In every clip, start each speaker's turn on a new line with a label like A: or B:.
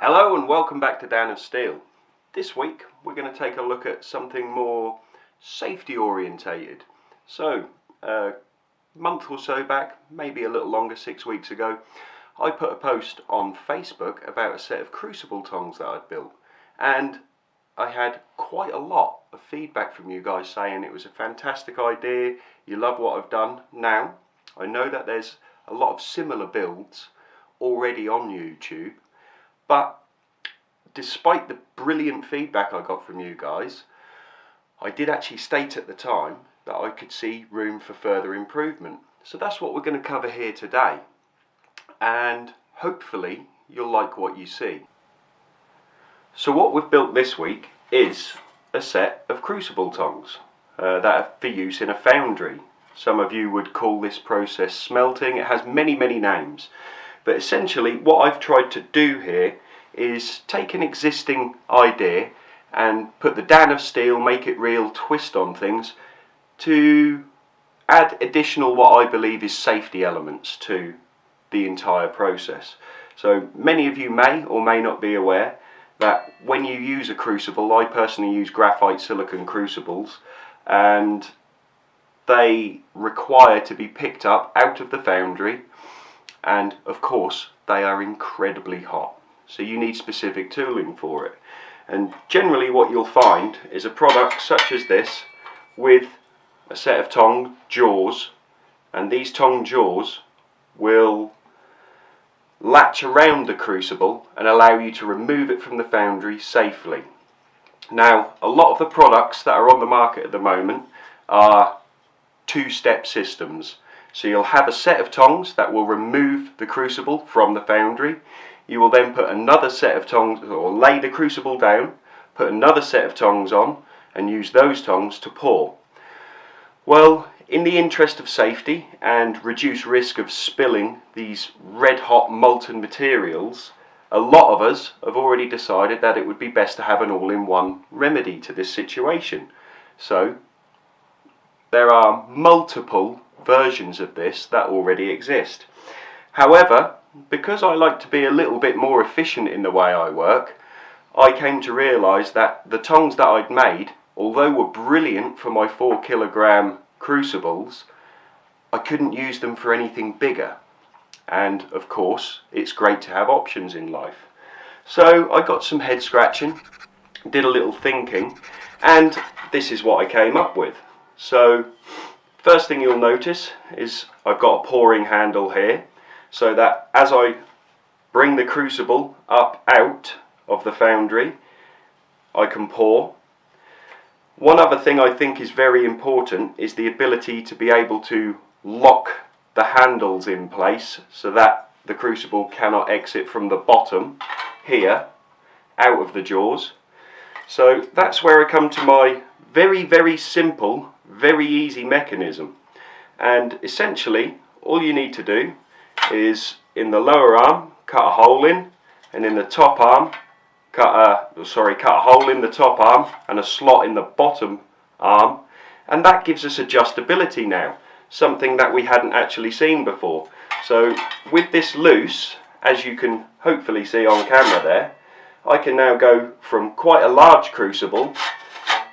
A: Hello and welcome back to Dan of Steel. This week we're going to take a look at something more safety orientated. So a month or so back, maybe a little longer, 6 weeks ago, I put a post on Facebook about a set of Crucible tongs that I'd built, and I had quite a lot of feedback from you guys saying it was a fantastic idea, you love what I've done. Now I know that there's a lot of similar builds already on YouTube, but despite the brilliant feedback I got from you guys, I did actually state at the time that I could see room for further improvement. So that's what we're going to cover here today, and hopefully you'll like what you see. So what we've built this week is a set of Crucible tongs that are for use in a foundry. Some of you would call this process smelting. It has many names, but essentially what I've tried to do here is take an existing idea and put the Dan of Steel, make it real twist on things to add additional what I believe is safety elements to the entire process. So many of you may or may not be aware that when you use a crucible, I personally use graphite silicon crucibles, and they require to be picked up out of the foundry, and of course they are incredibly hot, so you need specific tooling for it. And generally what you'll find is a product such as this with a set of tong jaws, and these tong jaws will latch around the crucible and allow you to remove it from the foundry safely. Now, a lot of the products that are on the market at the moment are two-step systems. So you'll have a set of tongs that will remove the crucible from the foundry. You will then put another set of tongs, or lay the crucible down, put another set of tongs on, and use those tongs to pour. Well, in the interest of safety and reduce risk of spilling these red hot molten materials, a lot of us have already decided that it would be best to have an all-in-one remedy to this situation. So there are multiple versions of this that already exist. However, because I like to be a little bit more efficient in the way I work, I came to realise that the tongs that I'd made, although were brilliant for my 4 kilogram crucibles, I couldn't use them for anything bigger. And of course, it's great to have options in life. So I got some head scratching, did a little thinking, and this is what I came up with. So first thing you'll notice is I've got a pouring handle here, so that as I bring the crucible up out of the foundry, I can pour. One other thing I think is very important is the ability to be able to lock the handles in place so that the crucible cannot exit from the bottom here out of the jaws. So that's where I come to my very simple, very easy mechanism. And essentially all you need to do is in the lower arm cut a hole in, and in the top arm cut a hole in the top arm and a slot in the bottom arm, and that gives us adjustability now, something that we hadn't actually seen before. So with this loose, as you can hopefully see on camera there, I can now go from quite a large crucible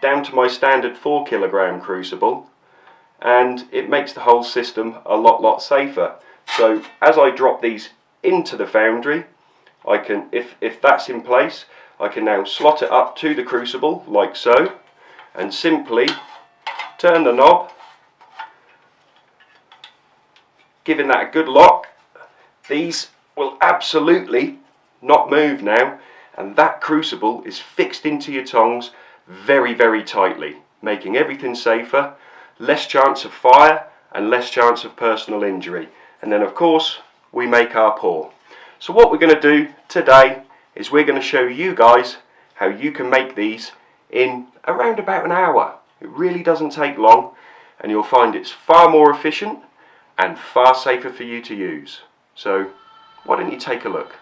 A: down to my standard 4 kilogram crucible, and it makes the whole system a lot safer. So as I drop these into the foundry, I can, if that's in place, I can now slot it up to the crucible like so, and simply turn the knob, giving that a good lock. These will absolutely not move now, and that crucible is fixed into your tongs very tightly, making everything safer, less chance of fire and less chance of personal injury. And then of course we make our pour. So what we're going to do today is we're going to show you guys how you can make these in around about an hour. It really doesn't take long, and you'll find it's far more efficient and far safer for you to use. So why don't you take a look?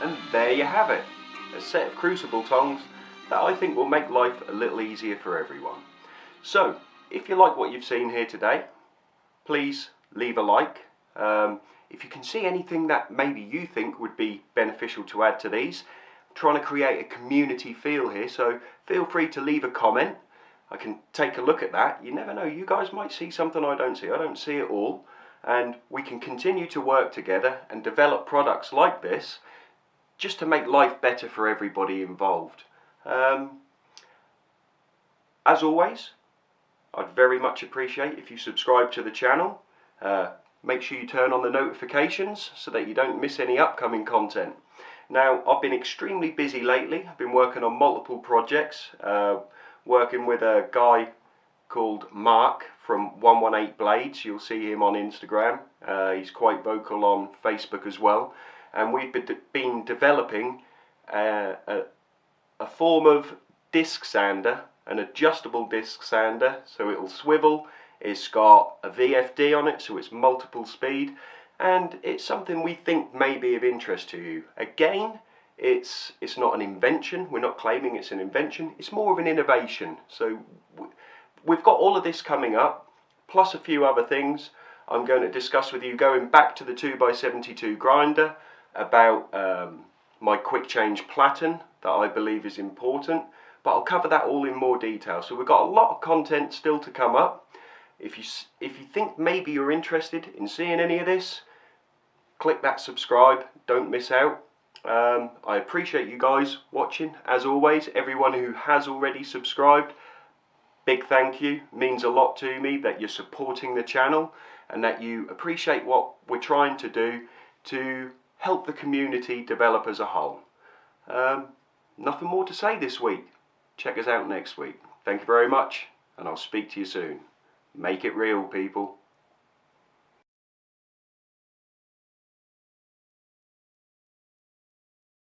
A: And there you have it, a set of Crucible tongs that I think will make life a little easier for everyone. So, if you like what you've seen here today, please leave a like. If you can see anything that maybe you think would be beneficial to add to these, I'm trying to create a community feel here, so feel free to leave a comment. I can take a look at that. You never know, you guys might see something I don't see. I don't see it all. And we can continue to work together and develop products like this just to make life better for everybody involved. As always, I'd very much appreciate if you subscribe to the channel. Make sure you turn on the notifications so that you don't miss any upcoming content. Now, I've been extremely busy lately. I've been working on multiple projects, working with a guy called Mark from 118 Blades. You'll see him on Instagram. He's quite vocal on Facebook as well. And we've been developing a form of disc sander, an adjustable disc sander, so it'll swivel. It's got a VFD on it, so it's multiple speed, and it's something we think may be of interest to you. Again, it's not an invention. We're not claiming it's an invention. It's more of an innovation. So we've got all of this coming up, plus a few other things I'm going to discuss with you, going back to the 2x72 grinder, about my quick change platen that I believe is important, but I'll cover that all in more detail. So we've got a lot of content still to come up. If you think maybe you're interested in seeing any of this, click that subscribe, don't miss out. I appreciate you guys watching, as always. Everyone who has already subscribed, big thank you. It means a lot to me that you're supporting the channel and that you appreciate what we're trying to do to help the community develop as a whole. Nothing more to say this week. Check us out next week. Thank you very much, and I'll speak to you soon. Make it real, people.